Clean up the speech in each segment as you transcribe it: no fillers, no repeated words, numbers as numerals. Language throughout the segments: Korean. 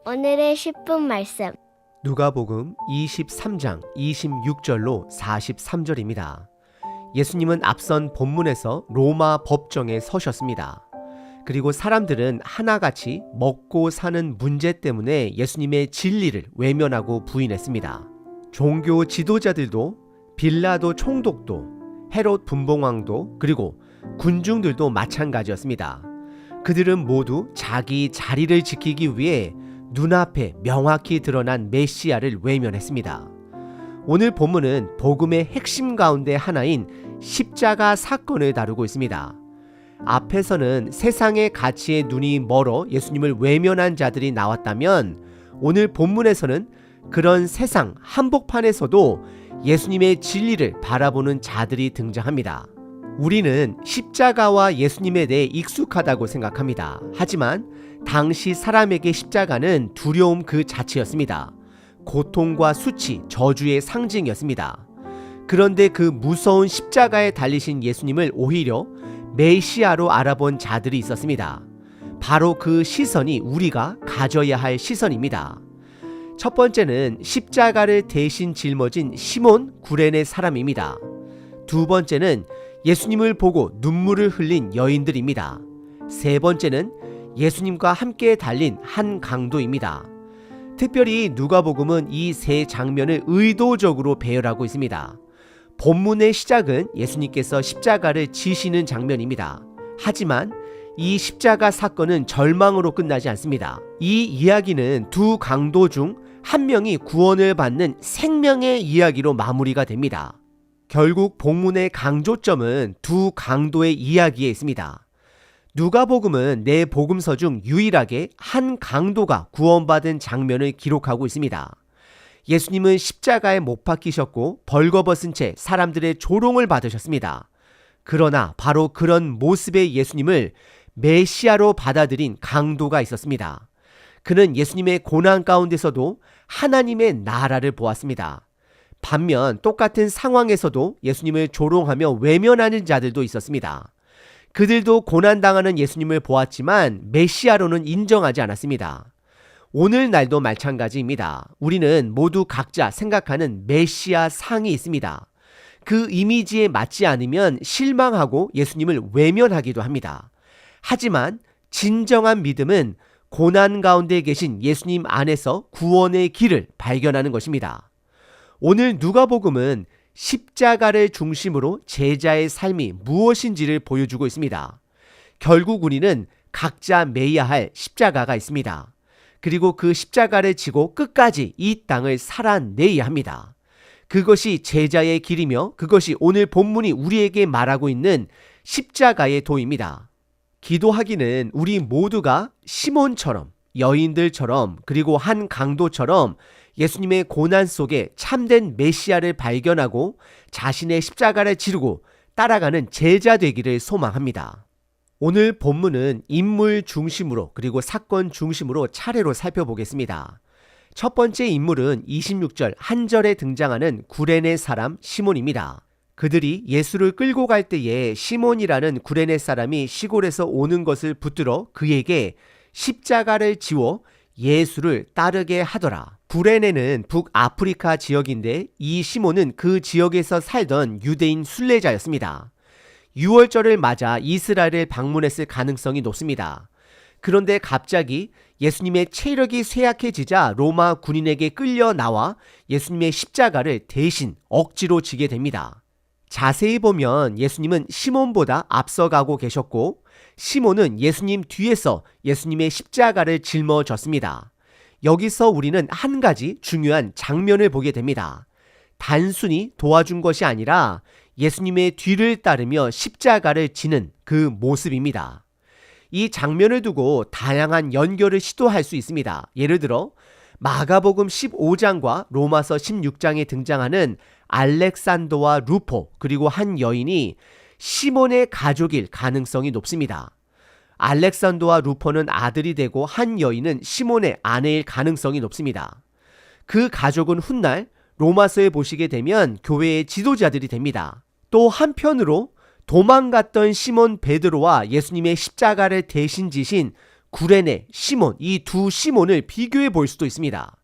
오늘의 10분 말씀. 누가복음 23장 26절로 43절입니다. 예수님은 앞선 본문에서 로마 법정에 서셨습니다. 그리고 사람들은 하나같이 먹고 사는 문제 때문에 예수님의 진리를 외면하고 부인했습니다. 종교 지도자들도 빌라도 총독도 헤롯 분봉왕도 그리고 군중들도 마찬가지였습니다. 그들은 모두 자기 자리를 지키기 위해 눈앞에 명확히 드러난 메시아를 외면했습니다. 오늘 본문은 복음의 핵심 가운데 하나인 십자가 사건을 다루고 있습니다. 앞에서는 세상의 가치에 눈이 멀어 예수님을 외면한 자들이 나왔다면 오늘 본문에서는 그런 세상 한복판에서도 예수님의 진리를 바라보는 자들이 등장합니다. 우리는 십자가와 예수님에 대해 익숙하다고 생각합니다. 하지만 당시 사람에게 십자가는 두려움 그 자체였습니다. 고통과 수치, 저주의 상징이었습니다. 그런데 그 무서운 십자가에 달리신 예수님을 오히려 메시아로 알아본 자들이 있었습니다. 바로 그 시선이 우리가 가져야 할 시선입니다. 첫 번째는 십자가를 대신 짊어진 시몬 구레네 사람입니다. 두 번째는 예수님을 보고 눈물을 흘린 여인들입니다. 세 번째는 예수님과 함께 달린 한 강도입니다. 특별히 누가복음은 이 세 장면을 의도적으로 배열하고 있습니다. 본문의 시작은 예수님께서 십자가를 지시는 장면입니다. 하지만 이 십자가 사건은 절망으로 끝나지 않습니다. 이 이야기는 두 강도 중 한 명이 구원을 받는 생명의 이야기로 마무리가 됩니다. 결국 본문의 강조점은 두 강도의 이야기에 있습니다. 누가복음은 네 복음서 중 유일하게 한 강도가 구원받은 장면을 기록하고 있습니다. 예수님은 십자가에 못 박히셨고 벌거벗은 채 사람들의 조롱을 받으셨습니다. 그러나 바로 그런 모습의 예수님을 메시아로 받아들인 강도가 있었습니다. 그는 예수님의 고난 가운데서도 하나님의 나라를 보았습니다. 반면 똑같은 상황에서도 예수님을 조롱하며 외면하는 자들도 있었습니다. 그들도 고난당하는 예수님을 보았지만 메시아로는 인정하지 않았습니다. 오늘날도 마찬가지입니다. 우리는 모두 각자 생각하는 메시아 상이 있습니다. 그 이미지에 맞지 않으면 실망하고 예수님을 외면하기도 합니다. 하지만 진정한 믿음은 고난 가운데 계신 예수님 안에서 구원의 길을 발견하는 것입니다. 오늘 누가복음은 십자가를 중심으로 제자의 삶이 무엇인지를 보여주고 있습니다. 결국 우리는 각자 매야 할 십자가가 있습니다. 그리고 그 십자가를 지고 끝까지 이 땅을 살아내야 합니다. 그것이 제자의 길이며 그것이 오늘 본문이 우리에게 말하고 있는 십자가의 도입니다. 기도하기는 우리 모두가 시몬처럼, 여인들처럼, 그리고 한 강도처럼 예수님의 고난 속에 참된 메시아를 발견하고 자신의 십자가를 지르고 따라가는 제자 되기를 소망합니다. 오늘 본문은 인물 중심으로 그리고 사건 중심으로 차례로 살펴보겠습니다. 첫 번째 인물은 26절 한 절에 등장하는 구레네 사람 시몬입니다. 그들이 예수를 끌고 갈 때에 시몬이라는 구레네 사람이 시골에서 오는 것을 붙들어 그에게 십자가를 지워 예수를 따르게 하더라. 구레네는 북아프리카 지역인데 이 시몬은 그 지역에서 살던 유대인 순례자였습니다. 6월절을 맞아 이스라엘을 방문했을 가능성이 높습니다. 그런데 갑자기 예수님의 체력이 쇠약해지자 로마 군인에게 끌려 나와 예수님의 십자가를 대신 억지로 지게 됩니다. 자세히 보면 예수님은 시몬보다 앞서가고 계셨고 시몬은 예수님 뒤에서 예수님의 십자가를 짊어졌습니다. 여기서 우리는 한 가지 중요한 장면을 보게 됩니다. 단순히 도와준 것이 아니라 예수님의 뒤를 따르며 십자가를 지는 그 모습입니다. 이 장면을 두고 다양한 연결을 시도할 수 있습니다. 예를 들어 마가복음 15장과 로마서 16장에 등장하는 알렉산더와 루포 그리고 한 여인이 시몬의 가족일 가능성이 높습니다. 알렉산더와 루포는 아들이 되고 한 여인은 시몬의 아내일 가능성이 높습니다. 그 가족은 훗날 로마서에 보시게 되면 교회의 지도자들이 됩니다. 또 한편으로 도망갔던 시몬 베드로와 예수님의 십자가를 대신 지신 구레네, 시몬, 이 두 시몬을 비교해 볼 수도 있습니다.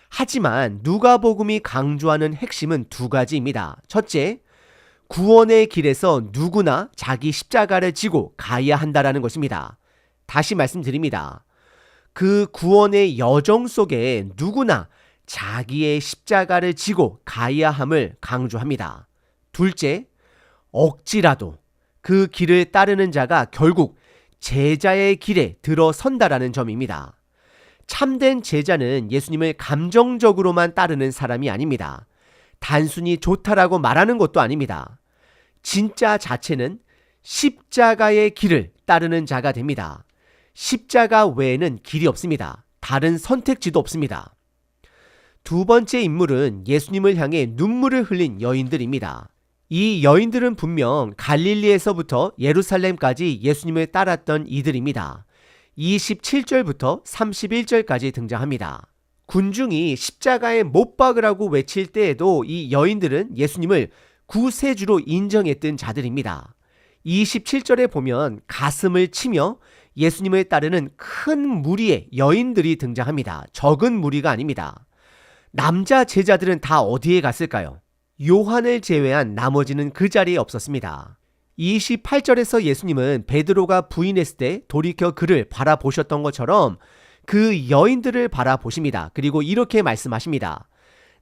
하지만 누가복음이 강조하는 핵심은 두 가지입니다. 첫째, 구원의 길에서 누구나 자기 십자가를 지고 가야 한다라는 것입니다. 다시 말씀드립니다. 그 구원의 여정 속에 누구나 자기의 십자가를 지고 가야 함을 강조합니다. 둘째, 억지라도 그 길을 따르는 자가 결국 제자의 길에 들어선다라는 점입니다. 참된 제자는 예수님을 감정적으로만 따르는 사람이 아닙니다. 단순히 좋다라고 말하는 것도 아닙니다. 진짜 자체는 십자가의 길을 따르는 자가 됩니다. 십자가 외에는 길이 없습니다. 다른 선택지도 없습니다. 두 번째 인물은 예수님을 향해 눈물을 흘린 여인들입니다. 이 여인들은 분명 갈릴리에서부터 예루살렘까지 예수님을 따랐던 이들입니다. 27절부터 31절까지 등장합니다. 군중이 십자가에 못 박으라고 외칠 때에도 이 여인들은 예수님을 구세주로 인정했던 자들입니다. 27절에 보면 가슴을 치며 예수님을 따르는 큰 무리의 여인들이 등장합니다. 적은 무리가 아닙니다. 남자 제자들은 다 어디에 갔을까요? 요한을 제외한 나머지는 그 자리에 없었습니다. 28절에서 예수님은 베드로가 부인했을 때 돌이켜 그를 바라보셨던 것처럼 그 여인들을 바라보십니다. 그리고 이렇게 말씀하십니다.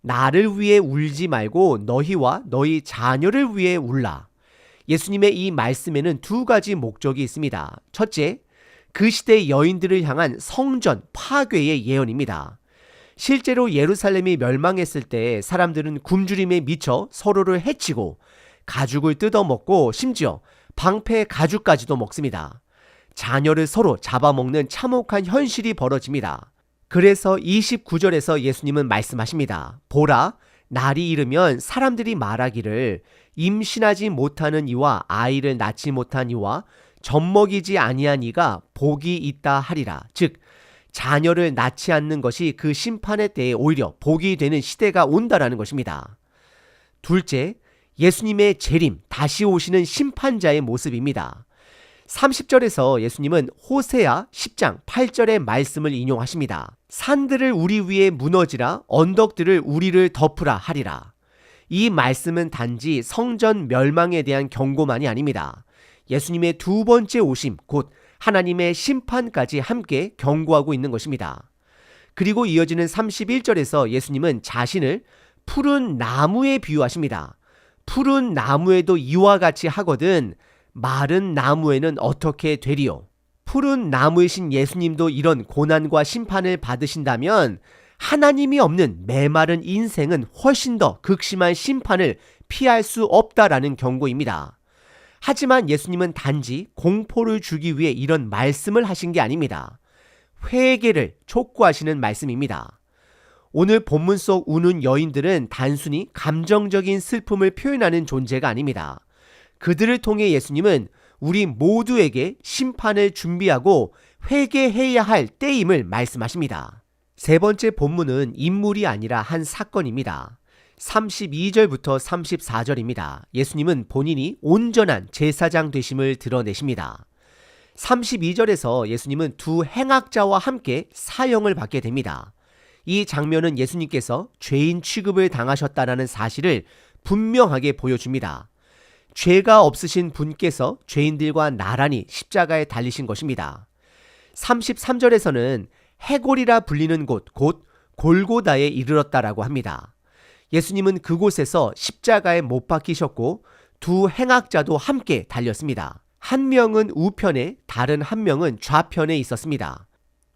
나를 위해 울지 말고 너희와 너희 자녀를 위해 울라. 예수님의 이 말씀에는 두 가지 목적이 있습니다. 첫째, 그 시대 여인들을 향한 성전 파괴의 예언입니다. 실제로 예루살렘이 멸망했을 때 사람들은 굶주림에 미쳐 서로를 해치고 가죽을 뜯어먹고 심지어 방패 가죽까지도 먹습니다. 자녀를 서로 잡아먹는 참혹한 현실이 벌어집니다. 그래서 29절에서 예수님은 말씀하십니다. 보라, 날이 이르면 사람들이 말하기를 임신하지 못하는 이와 아이를 낳지 못한 이와 젖먹이지 아니한 이가 복이 있다 하리라. 즉 자녀를 낳지 않는 것이 그 심판의 때에 오히려 복이 되는 시대가 온다라는 것입니다. 둘째, 예수님의 재림, 다시 오시는 심판자의 모습입니다. 30절에서 예수님은 호세아 10장 8절의 말씀을 인용하십니다. 산들을 우리 위에 무너지라 언덕들을 우리를 덮으라 하리라. 이 말씀은 단지 성전 멸망에 대한 경고만이 아닙니다. 예수님의 두 번째 오심, 곧 하나님의 심판까지 함께 경고하고 있는 것입니다. 그리고 이어지는 31절에서 예수님은 자신을 푸른 나무에 비유하십니다. 푸른 나무에도 이와 같이 하거든 마른 나무에는 어떻게 되리요? 푸른 나무이신 예수님도 이런 고난과 심판을 받으신다면 하나님이 없는 메마른 인생은 훨씬 더 극심한 심판을 피할 수 없다라는 경고입니다. 하지만 예수님은 단지 공포를 주기 위해 이런 말씀을 하신 게 아닙니다. 회개를 촉구하시는 말씀입니다. 오늘 본문 속 우는 여인들은 단순히 감정적인 슬픔을 표현하는 존재가 아닙니다. 그들을 통해 예수님은 우리 모두에게 심판을 준비하고 회개해야 할 때임을 말씀하십니다. 세 번째 본문은 인물이 아니라 한 사건입니다. 32절부터 34절입니다. 예수님은 본인이 온전한 제사장 되심을 드러내십니다. 32절에서 예수님은 두 행악자와 함께 사형을 받게 됩니다. 이 장면은 예수님께서 죄인 취급을 당하셨다는 사실을 분명하게 보여줍니다. 죄가 없으신 분께서 죄인들과 나란히 십자가에 달리신 것입니다. 33절에서는 해골이라 불리는 곳, 곧 골고다에 이르렀다라고 합니다. 예수님은 그곳에서 십자가에 못 박히셨고 두 행악자도 함께 달렸습니다. 한 명은 우편에 다른 한 명은 좌편에 있었습니다.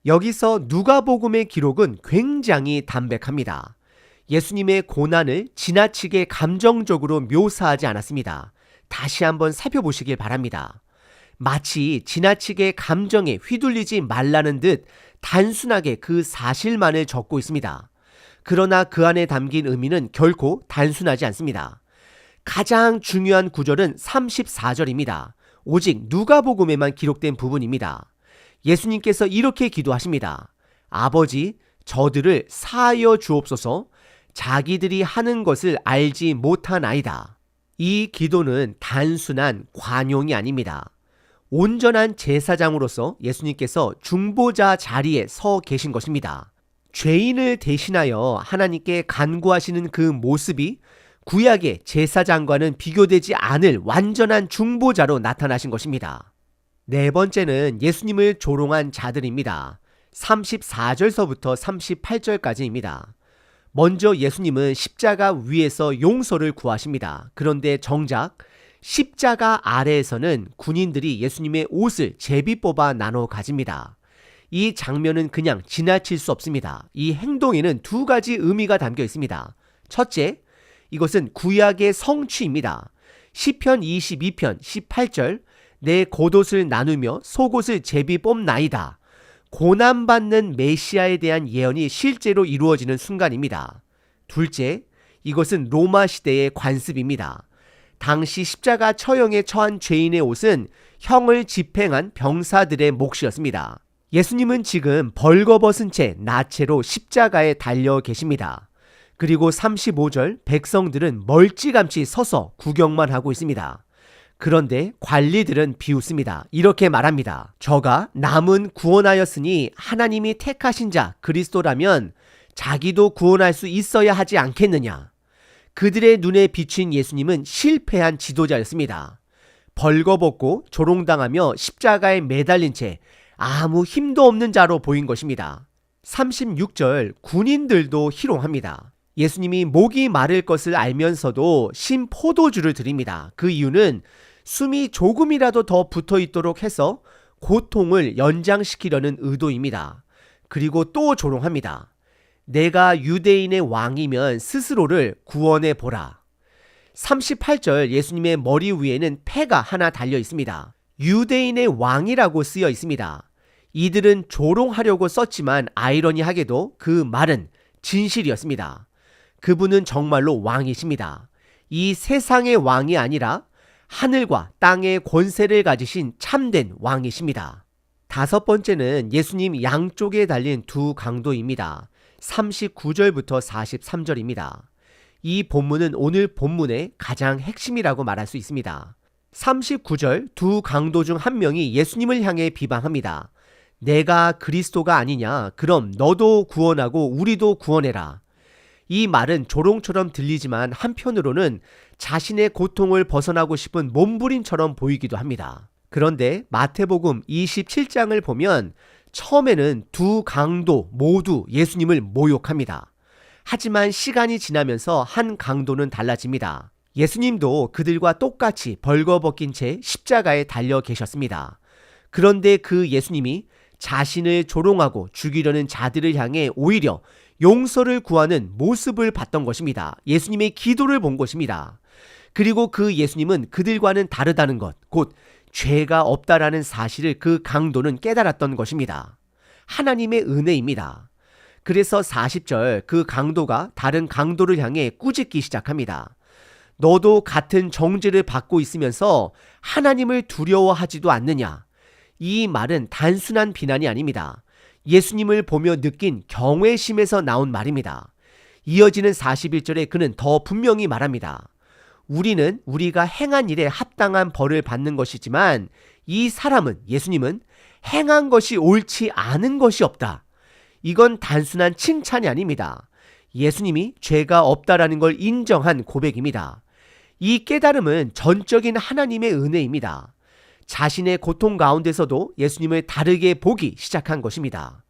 여기서 누가복음의 기록은 굉장히 담백합니다. 예수님의 고난을 지나치게 감정적으로 묘사하지 않았습니다. 다시 한번 살펴보시길 바랍니다. 마치 지나치게 감정에 휘둘리지 말라는 듯 단순하게 그 사실만을 적고 있습니다. 그러나 그 안에 담긴 의미는 결코 단순하지 않습니다. 가장 중요한 구절은 34절입니다. 오직 누가복음에만 기록된 부분입니다. 예수님께서 이렇게 기도하십니다. 아버지, 저들을 사하여 주옵소서. 자기들이 하는 것을 알지 못하나이다. 이 기도는 단순한 관용이 아닙니다. 온전한 제사장으로서 예수님께서 중보자 자리에 서 계신 것입니다. 죄인을 대신하여 하나님께 간구하시는 그 모습이 구약의 제사장과는 비교되지 않을 완전한 중보자로 나타나신 것입니다. 네 번째는 예수님을 조롱한 자들입니다. 34절서부터 38절까지입니다. 먼저 예수님은 십자가 위에서 용서를 구하십니다. 그런데 정작 십자가 아래에서는 군인들이 예수님의 옷을 제비 뽑아 나눠 가집니다. 이 장면은 그냥 지나칠 수 없습니다. 이 행동에는 두 가지 의미가 담겨 있습니다. 첫째, 이것은 구약의 성취입니다. 시편 22편 18절 내 겉옷을 나누며 속옷을 제비 뽑나이다. 고난받는 메시아에 대한 예언이 실제로 이루어지는 순간입니다. 둘째, 이것은 로마 시대의 관습입니다. 당시 십자가 처형에 처한 죄인의 옷은 형을 집행한 병사들의 몫이었습니다. 예수님은 지금 벌거벗은 채 나체로 십자가에 달려 계십니다. 그리고 35절 백성들은 멀찌감치 서서 구경만 하고 있습니다. 그런데 관리들은 비웃습니다. 이렇게 말합니다. 저가 남은 구원하였으니 하나님이 택하신 자 그리스도라면 자기도 구원할 수 있어야 하지 않겠느냐. 그들의 눈에 비친 예수님은 실패한 지도자였습니다. 벌거벗고 조롱당하며 십자가에 매달린 채 아무 힘도 없는 자로 보인 것입니다. 36절 군인들도 희롱합니다. 예수님이 목이 마를 것을 알면서도 신 포도주를 드립니다. 그 이유는 숨이 조금이라도 더 붙어 있도록 해서 고통을 연장시키려는 의도입니다. 그리고 또 조롱합니다. 내가 유대인의 왕이면 스스로를 구원해 보라. 38절 예수님의 머리 위에는 패가 하나 달려 있습니다. 유대인의 왕이라고 쓰여 있습니다. 이들은 조롱하려고 썼지만 아이러니하게도 그 말은 진실이었습니다. 그분은 정말로 왕이십니다. 이 세상의 왕이 아니라 하늘과 땅의 권세를 가지신 참된 왕이십니다. 다섯 번째는 예수님 양쪽에 달린 두 강도입니다. 39절부터 43절입니다. 이 본문은 오늘 본문의 가장 핵심이라고 말할 수 있습니다. 39절 두 강도 중 한 명이 예수님을 향해 비방합니다. 내가 그리스도가 아니냐? 그럼 너도 구원하고 우리도 구원해라. 이 말은 조롱처럼 들리지만 한편으로는 자신의 고통을 벗어나고 싶은 몸부림처럼 보이기도 합니다. 그런데 마태복음 27장을 보면 처음에는 두 강도 모두 예수님을 모욕합니다. 하지만 시간이 지나면서 한 강도는 달라집니다. 예수님도 그들과 똑같이 벌거벗긴 채 십자가에 달려 계셨습니다. 그런데 그 예수님이 자신을 조롱하고 죽이려는 자들을 향해 오히려 용서를 구하는 모습을 봤던 것입니다. 예수님의 기도를 본 것입니다. 그리고 그 예수님은 그들과는 다르다는 것, 곧 죄가 없다라는 사실을 그 강도는 깨달았던 것입니다. 하나님의 은혜입니다. 그래서 40절 그 강도가 다른 강도를 향해 꾸짖기 시작합니다. 너도 같은 정죄를 받고 있으면서 하나님을 두려워하지도 않느냐? 이 말은 단순한 비난이 아닙니다. 예수님을 보며 느낀 경외심에서 나온 말입니다. 이어지는 41절에 그는 더 분명히 말합니다. 우리는 우리가 행한 일에 합당한 벌을 받는 것이지만 이 사람은, 예수님은 행한 것이 옳지 않은 것이 없다. 이건 단순한 칭찬이 아닙니다. 예수님이 죄가 없다라는 걸 인정한 고백입니다. 이 깨달음은 전적인 하나님의 은혜입니다. 자신의 고통 가운데서도 예수님을 다르게 보기 시작한 것입니다.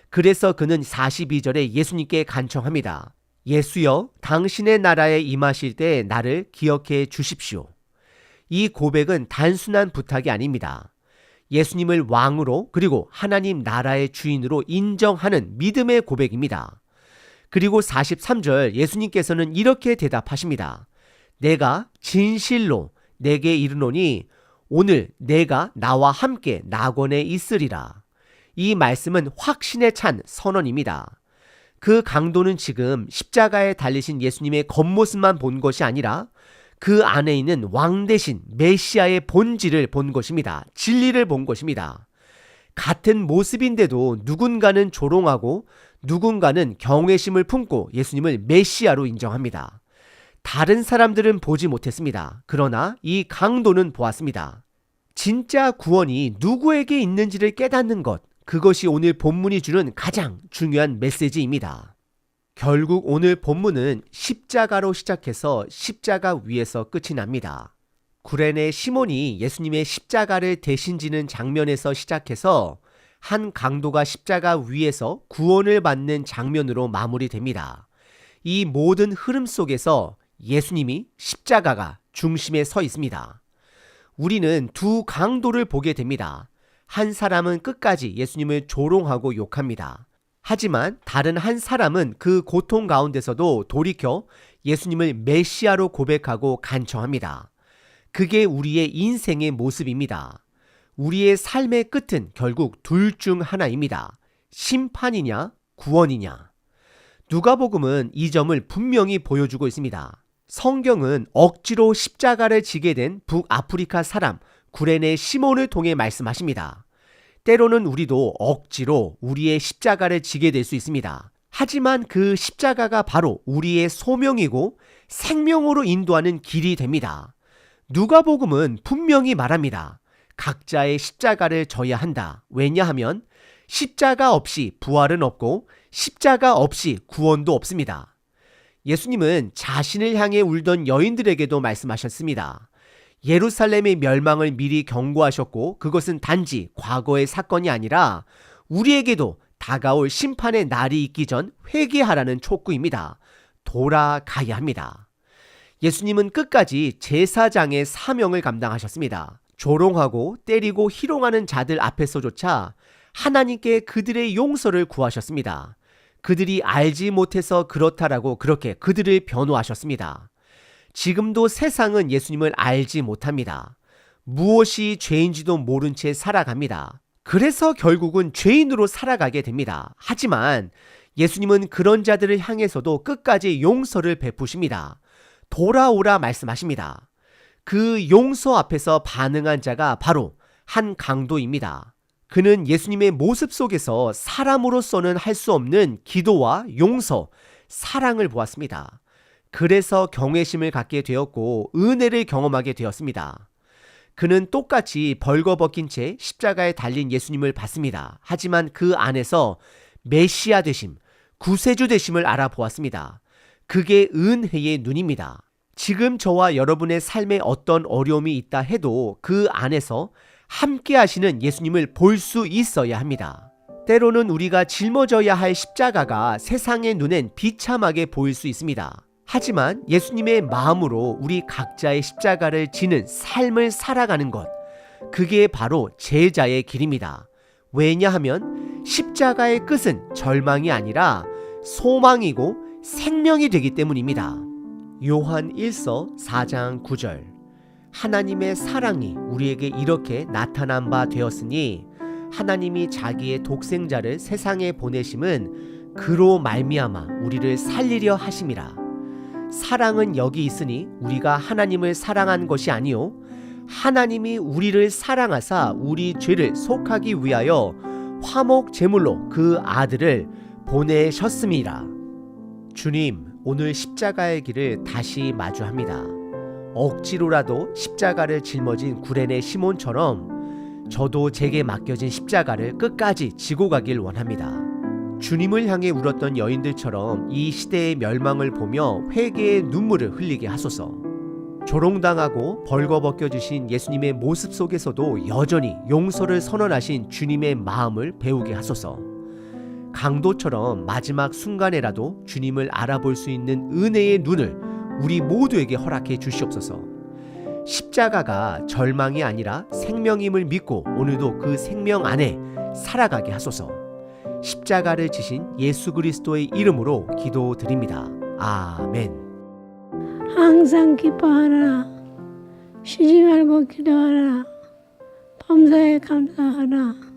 그래서 그는 42절에 예수님께 간청합니다. 예수여, 당신의 나라에 임하실 때 나를 기억해 주십시오. 이 고백은 단순한 부탁이 아닙니다. 예수님을 왕으로 그리고 하나님 나라의 주인으로 인정하는 믿음의 고백입니다. 그리고 43절 예수님께서는 이렇게 대답하십니다. 내가 진실로 내게 이르노니 오늘 내가 나와 함께 낙원에 있으리라. 이 말씀은 확신에 찬 선언입니다. 그 강도는 지금 십자가에 달리신 예수님의 겉모습만 본 것이 아니라 그 안에 있는 왕 대신 메시아의 본질을 본 것입니다. 진리를 본 것입니다. 같은 모습인데도 누군가는 조롱하고 누군가는 경외심을 품고 예수님을 메시아로 인정합니다. 다른 사람들은 보지 못했습니다. 그러나 이 강도는 보았습니다. 진짜 구원이 누구에게 있는지를 깨닫는 것, 그것이 오늘 본문이 주는 가장 중요한 메시지입니다. 결국 오늘 본문은 십자가로 시작해서 십자가 위에서 끝이 납니다. 구레네 시몬이 예수님의 십자가를 대신 지는 장면에서 시작해서 한 강도가 십자가 위에서 구원을 받는 장면으로 마무리됩니다. 이 모든 흐름 속에서 예수님이 십자가가 중심에 서 있습니다. 우리는 두 강도를 보게 됩니다. 한 사람은 끝까지 예수님을 조롱하고 욕합니다. 하지만 다른 한 사람은 그 고통 가운데서도 돌이켜 예수님을 메시아로 고백하고 간청합니다. 그게 우리의 인생의 모습입니다. 우리의 삶의 끝은 결국 둘 중 하나입니다. 심판이냐, 구원이냐. 누가복음은 이 점을 분명히 보여주고 있습니다. 성경은 억지로 십자가를 지게 된 북아프리카 사람 구레네 시몬을 통해 말씀하십니다. 때로는 우리도 억지로 우리의 십자가를 지게 될 수 있습니다. 하지만 그 십자가가 바로 우리의 소명이고 생명으로 인도하는 길이 됩니다. 누가복음은 분명히 말합니다. 각자의 십자가를 져야 한다. 왜냐하면 십자가 없이 부활은 없고 십자가 없이 구원도 없습니다. 예수님은 자신을 향해 울던 여인들에게도 말씀하셨습니다. 예루살렘의 멸망을 미리 경고하셨고 그것은 단지 과거의 사건이 아니라 우리에게도 다가올 심판의 날이 있기 전 회개하라는 촉구입니다. 돌아가야 합니다. 예수님은 끝까지 제사장의 사명을 감당하셨습니다. 조롱하고 때리고 희롱하는 자들 앞에서조차 하나님께 그들의 용서를 구하셨습니다. 그들이 알지 못해서 그렇다라고 그렇게 그들을 변호하셨습니다. 지금도 세상은 예수님을 알지 못합니다. 무엇이 죄인지도 모른 채 살아갑니다. 그래서 결국은 죄인으로 살아가게 됩니다. 하지만 예수님은 그런 자들을 향해서도 끝까지 용서를 베푸십니다. 돌아오라 말씀하십니다. 그 용서 앞에서 반응한 자가 바로 한 강도입니다. 그는 예수님의 모습 속에서 사람으로서는 할 수 없는 기도와 용서, 사랑을 보았습니다. 그래서 경외심을 갖게 되었고 은혜를 경험하게 되었습니다. 그는 똑같이 벌거벗긴 채 십자가에 달린 예수님을 봤습니다. 하지만 그 안에서 메시아 되심, 구세주 되심을 알아보았습니다. 그게 은혜의 눈입니다. 지금 저와 여러분의 삶에 어떤 어려움이 있다 해도 그 안에서 함께 하시는 예수님을 볼 수 있어야 합니다. 때로는 우리가 짊어져야 할 십자가가 세상의 눈엔 비참하게 보일 수 있습니다. 하지만 예수님의 마음으로 우리 각자의 십자가를 지는 삶을 살아가는 것, 그게 바로 제자의 길입니다. 왜냐하면 십자가의 끝은 절망이 아니라 소망이고 생명이 되기 때문입니다. 요한 1서 4장 9절. 하나님의 사랑이 우리에게 이렇게 나타난 바 되었으니 하나님이 자기의 독생자를 세상에 보내심은 그로 말미암아 우리를 살리려 하심이라. 사랑은 여기 있으니 우리가 하나님을 사랑한 것이 아니요 하나님이 우리를 사랑하사 우리 죄를 속하기 위하여 화목 제물로 그 아들을 보내셨음이라. 주님, 오늘 십자가의 길을 다시 마주합니다. 억지로라도 십자가를 짊어진 구레네 시몬처럼 저도 제게 맡겨진 십자가를 끝까지 지고 가길 원합니다. 주님을 향해 울었던 여인들처럼 이 시대의 멸망을 보며 회개의 눈물을 흘리게 하소서. 조롱당하고 벌거벗겨주신 예수님의 모습 속에서도 여전히 용서를 선언하신 주님의 마음을 배우게 하소서. 강도처럼 마지막 순간에라도 주님을 알아볼 수 있는 은혜의 눈을 우리 모두에게 허락해 주시옵소서. 십자가가 절망이 아니라 생명임을 믿고 오늘도 그 생명 안에 살아가게 하소서. 십자가를 지신 예수 그리스도의 이름으로 기도드립니다. 아멘. 항상 기뻐하라. 쉬지 말고 기도하라. 범사에 감사하라.